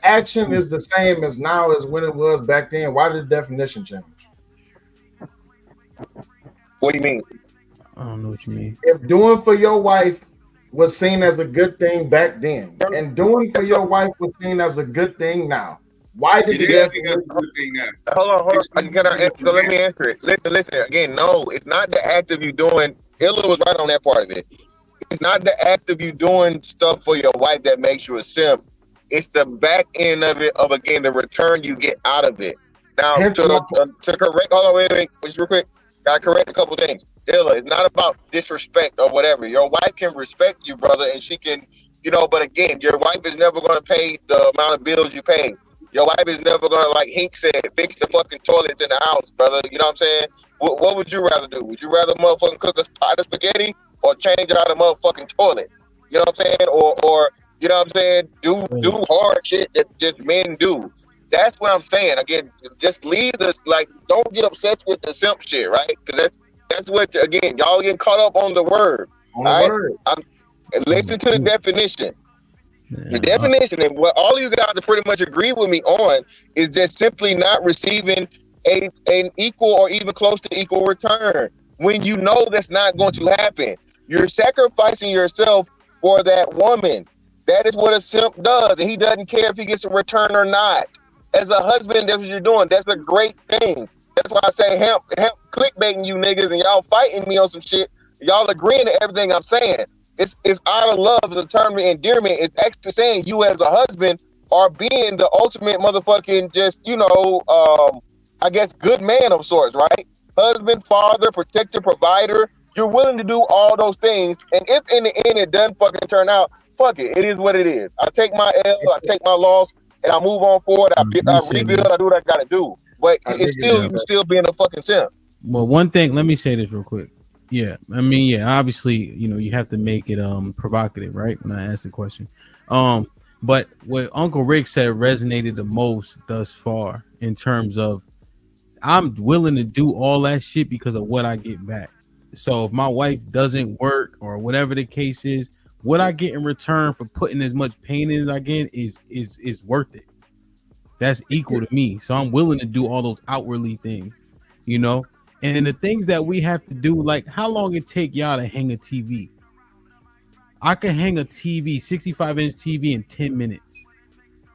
Speaker 9: action is the same as now as when it was back then, why did the definition change?
Speaker 3: What do you mean?
Speaker 1: I don't know what you mean.
Speaker 9: If doing for your wife was seen as a good thing back then, and doing for your wife was seen as a good thing now, why did the definition?
Speaker 3: Hold on. So let me answer it. Listen. Again, no, it's not the act of you doing. Illa was right on that part of it. It's not the act of you doing stuff for your wife that makes you a simp. It's the back end of it, of again the return you get out of it. Now to correct, hold on, wait, just real quick. Gotta correct a couple things. Illa, it's not about disrespect or whatever. Your wife can respect you, brother, and she can, but again, your wife is never gonna pay the amount of bills you pay. Your wife is never gonna, like Hink said, fix the fucking toilets in the house, brother. You know what I'm saying? What would you rather do? Would you rather motherfucking cook a pot of spaghetti or change out a motherfucking toilet? You know what I'm saying? Or you know what I'm saying? Do hard shit that just men do. That's what I'm saying. Again, just leave this, like, don't get obsessed with the simp shit, right? Because that's what, again, y'all get caught up on the word. Listen to the definition. The definition, and what all you guys are pretty much agree with me on, is just simply not receiving an equal or even close to equal return. When you know that's not going to happen, you're sacrificing yourself for that woman. That is what a simp does, and he doesn't care if he gets a return or not. As a husband, that's what you're doing. That's a great thing. That's why I say hemp clickbaiting you niggas and y'all fighting me on some shit. Y'all agreeing to everything I'm saying. It's out of love, the term of endearment. It's actually saying you as a husband are being the ultimate motherfucking just, I guess good man of sorts, right? Husband, father, protector, provider. You're willing to do all those things. And if in the end it doesn't fucking turn out, fuck it. It is what it is. I take my L, I take my loss, and I move on forward. I rebuild, I do what I gotta do. But it's still, you still being a fucking simp.
Speaker 1: Well, one thing, let me say this real quick. Yeah, I mean, yeah, obviously, you have to make it provocative, right? When I ask the question. But what Uncle Rick said resonated the most thus far in terms of I'm willing to do all that shit because of what I get back. So if my wife doesn't work or whatever the case is, what I get in return for putting as much pain in as I get is worth it. That's equal to me. So I'm willing to do all those outwardly things, And the things that we have to do, like how long it take y'all to hang a TV? I can hang a TV, 65-inch TV in 10 minutes.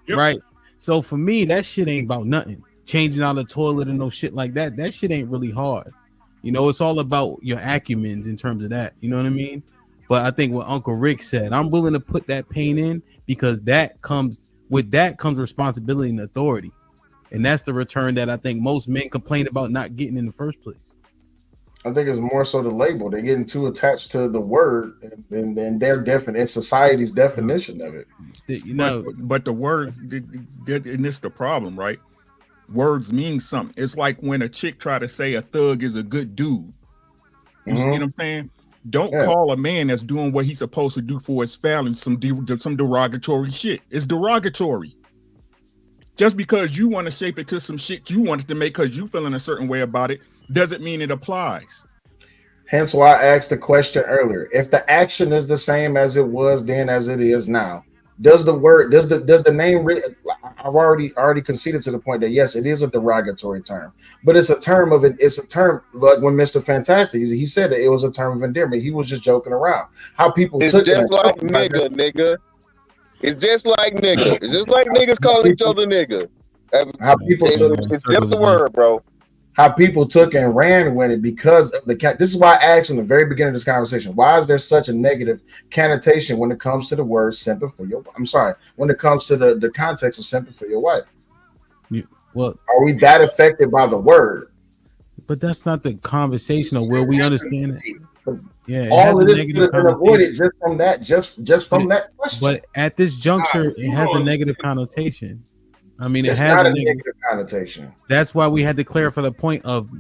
Speaker 1: Yep. Right? So for me, that shit ain't about nothing. Changing out a toilet and no shit like that. That shit ain't really hard. It's all about your acumen in terms of that. You know what I mean? But I think what Uncle Rick said, I'm willing to put that pain in because that comes responsibility and authority. And that's the return that I think most men complain about not getting in the first place.
Speaker 9: I think it's more so the label. They're getting too attached to the word and their and society's definition of it.
Speaker 8: But the word, and it's the problem, right? Words mean something. It's like when a chick try to say a thug is a good dude. You see what I'm saying? Don't call a man that's doing what he's supposed to do for his family some derogatory shit. It's derogatory. Just because you want to shape it to some shit you wanted to make because you feeling a certain way about it doesn't mean it applies.
Speaker 9: Hence why I asked the question earlier. If the action is the same as it was then as it is now, does the word, does the name, I've already conceded to the point that yes, it is a derogatory term, but it's a term of it. It's a term like when Mr. Fantastic, he said that it was a term of endearment. He was just joking around. How people
Speaker 3: It's
Speaker 9: took it.
Speaker 3: just like nigga. It's just like nigga. It's just like niggas calling each other nigga.
Speaker 9: How people took
Speaker 3: It's just a word, bro.
Speaker 9: How people took and ran with it because of the this is why I asked in the very beginning of this conversation, why is there such a negative connotation when it comes to the word simping for your when it comes to the context of simping for your wife?
Speaker 1: Well,
Speaker 9: are we that affected by the word?
Speaker 1: But that's not the conversation of where we understand it. Yeah, it
Speaker 9: all it is could have been avoided just from that, just from that question.
Speaker 1: But at this juncture, it has a negative connotation. I mean,
Speaker 9: it's not a negative connotation.
Speaker 1: That's why we had to clarify the point of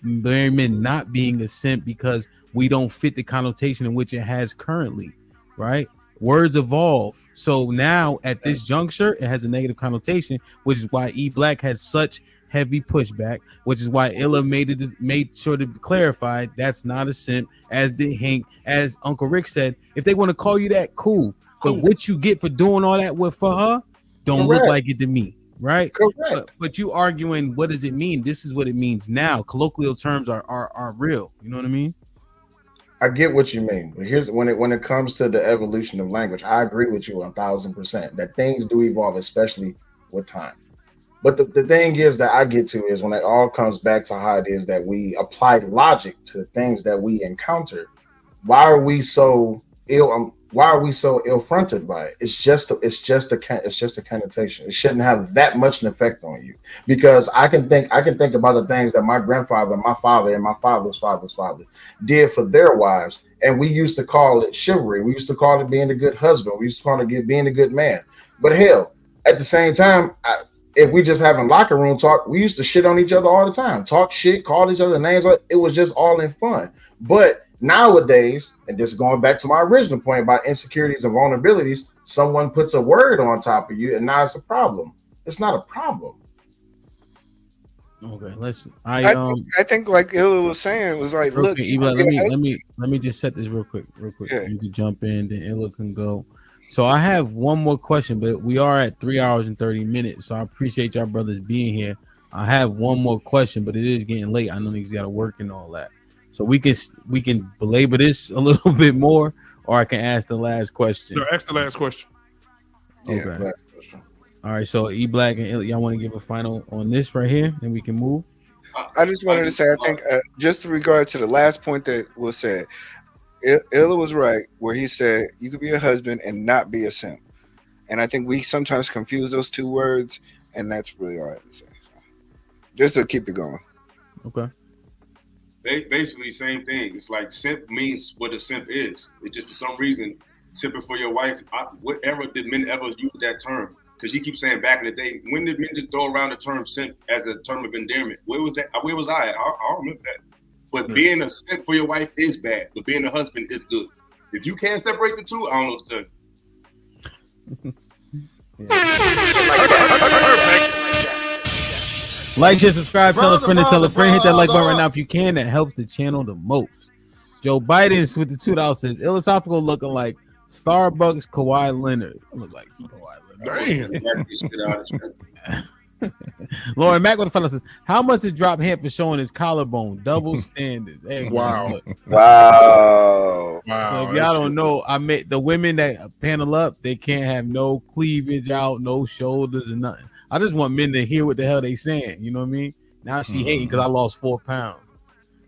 Speaker 1: married men not being a simp, because we don't fit the connotation in which it has currently, right? Words evolve. So now at this juncture, it has a negative connotation, which is why E Black has such heavy pushback, which is why Illa made sure to clarify that's not a simp, as did Hank, as Uncle Rick said. If they want to call you that, cool. But what you get for doing all that for her don't look like it to me, right?
Speaker 9: Correct.
Speaker 1: But you arguing, what does it mean? This is what it means now. Colloquial terms are real. You know what I mean?
Speaker 9: I get what you mean, but here's when it comes to the evolution of language, I agree with you 1,000% that things do evolve, especially with time. But the thing is that I get to is when it all comes back to how it is that we apply logic to things that we encounter. Why are we so ill-fronted by it? It's just a connotation. It shouldn't have that much an effect on you, because I can think about the things that my grandfather, my father, and my father's father's father did for their wives, and we used to call it chivalry. We used to call it being a good husband. We used to call it being a good man. But hell, at the same time, if we just having locker room talk, we used to shit on each other all the time, talk shit, call each other names. It was just all in fun. But nowadays, and this is going back to my original point about insecurities and vulnerabilities, someone puts a word on top of you, and now it's a problem. It's not a problem.
Speaker 1: Okay, listen.
Speaker 5: I think like Illa was saying, it was like, look,
Speaker 1: quick, let me just set this real quick. Yeah. You can jump in, then Illa can go. So I have one more question, but we are at 3 hours and 30 minutes. So I appreciate y'all brothers being here. I have one more question, but it is getting late. I know niggas got to work and all that. So we can belabor this a little bit more, or I can ask the last question.
Speaker 8: No, ask the last question.
Speaker 1: Okay. Yeah, last question. All right. So E Black and Illa, y'all want to give a final on this right here, and we can move.
Speaker 5: I just wanted to say, I think just in regard to the last point that was said, Illa was right where he said you could be a husband and not be a simp, and I think we sometimes confuse those two words, and that's really all I have to say. So, just to keep it going.
Speaker 1: Okay.
Speaker 4: Basically, same thing. It's like simp means what a simp is. It just for some reason, simping for your wife. Whatever did men ever use that term? Because you keep saying back in the day, when did men just throw around the term simp as a term of endearment? Where was that? Where was I? I don't remember that. But being a simp for your wife is bad, but being a husband is good. If you can't separate the two, I don't know what to
Speaker 1: do. Like, share, subscribe, tell a friend, and tell a friend. Hit that like button right now if you can. That helps the channel the most. Joe Biden's with the $2 says, philosophical looking like Starbucks Kawhi Leonard. I look like Kawhi Leonard. Damn. Lauren Mack with the fellow says, how much did drop Hamp for showing his collarbone? Double standards. Hey,
Speaker 5: wow.
Speaker 1: So if y'all don't know, I made the women that panel up, they can't have no cleavage out, no shoulders and nothing. I just want men to hear what the hell they saying. You know what I mean? Now she hating because I lost 4 pounds.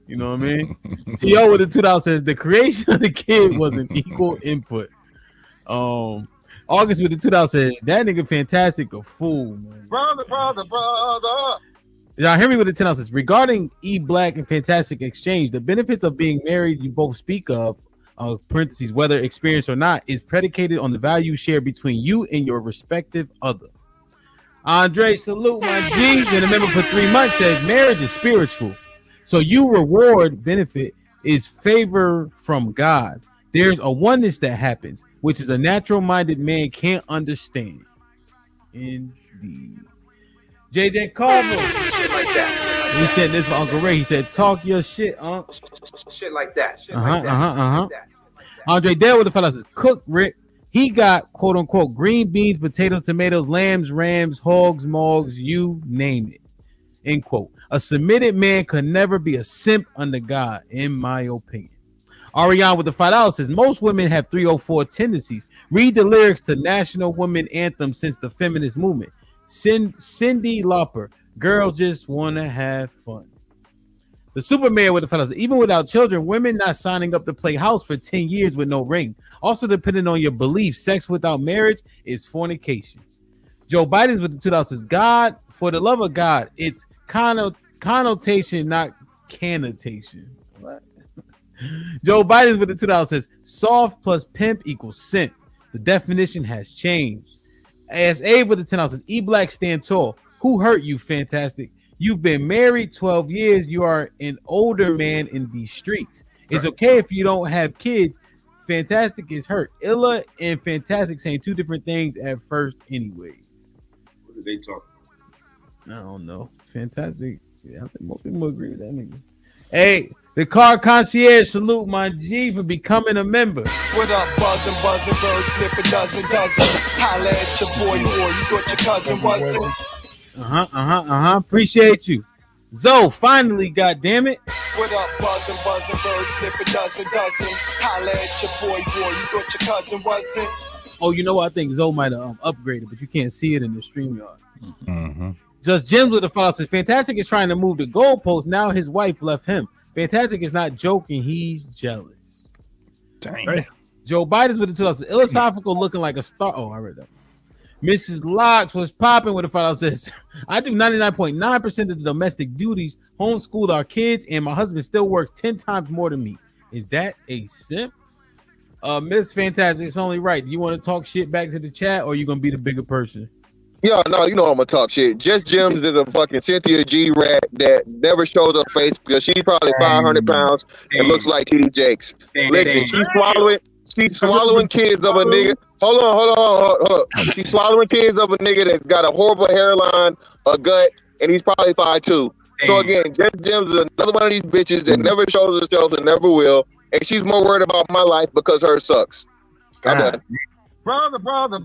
Speaker 1: You know what I mean? T.O. with the $2 says the creation of the kid was an equal input. August with the $2 says that nigga fantastic a fool, man.
Speaker 3: Brother.
Speaker 1: Y'all hear me with the $10 says regarding E Black and Fantastic Exchange, the benefits of being married you both speak of, parentheses, whether experienced or not, is predicated on the value shared between you and your respective other. Andre, salute my G's, and a member for 3 months says marriage is spiritual. So you reward benefit is favor from God. There's a oneness that happens, which is a natural-minded man can't understand. Indeed. JJ Carver.
Speaker 11: Shit like that.
Speaker 1: He said this for Uncle Ray. He said, talk your shit,
Speaker 11: Shit like that. Shit like that.
Speaker 1: Andre Dale with the fellas says, Cook Rick. He got quote unquote green beans, potatoes, tomatoes, lambs, rams, hogs, mogs, you name it. End quote. A submitted man could never be a simp under God, in my opinion. Ariane with the $5 says most women have 304 tendencies. Read the lyrics to National Women Anthem since the feminist movement. Cyndi Lauper, girls just want to have fun. The Superman with the $5 says even without children, women not signing up to play house for 10 years with no ring. Also, depending on your belief, sex without marriage is fornication. Joe Biden's with the $2 says God, for the love of God, it's connotation, not connotation. What? Joe Biden's with the $2 says soft plus pimp equals simp. The definition has changed. As Abe with the $10 says E Black stand tall. Who hurt you? Fantastic. You've been married 12 years. You are an older man in these streets. It's okay if you don't have kids. Fantastic is hurt. Illa and Fantastic saying two different things at first anyways.
Speaker 4: What are they talking
Speaker 1: about? I don't know. Fantastic. Yeah, I think most people agree with that nigga. Hey, the car concierge, salute my G for becoming a member.
Speaker 12: What up, buzzing, bird, flip a dozen. Holla at your boy, you thought your cousin wasn't.
Speaker 1: Appreciate you. Zoe, finally, goddammit.
Speaker 12: What up, buzzing, bird, flip a dozen. Holla at your boy, you thought your cousin wasn't.
Speaker 1: Oh, you know what? I think Zoe might have upgraded, but you can't see it in the StreamYard. Just Jim's with the follow says Fantastic is trying to move the goalpost. Now his wife left him. Fantastic is not joking. He's jealous.
Speaker 6: Dang.
Speaker 1: Right. Joe Biden's with the $2 says philosophical looking like a star. Oh, I read that. Mrs. Locks was popping with the $5 says I do 99.9% of the domestic duties, homeschooled our kids, and my husband still works 10 times more than me. Is that a simp? Miss Fantastic, it's only right. Do you want to talk shit back to the chat, or are you gonna be the bigger person?
Speaker 3: Yeah, no, you know I'm gonna talk shit. Just Gems is a fucking Cynthia G rat that never shows her face because she's probably 500 pounds and looks like TD Jakes. Listen, she's swallowing kids of a nigga. Hold on. She's swallowing kids of a nigga that's got a horrible hairline, a gut, and he's probably 5'2". So again, Just Gems is another one of these bitches that never shows herself and never will, and she's more worried about my life because hers sucks. I'm done.
Speaker 2: Brother.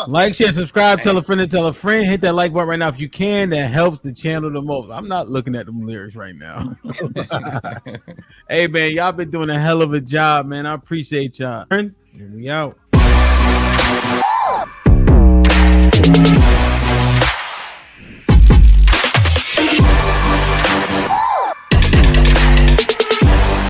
Speaker 1: Like, share, subscribe, tell a friend and tell a friend. Hit that like button right now if you can. That helps the channel the most. I'm not looking at them lyrics right now. Hey, man, y'all been doing a hell of a job, man. I appreciate y'all. We out.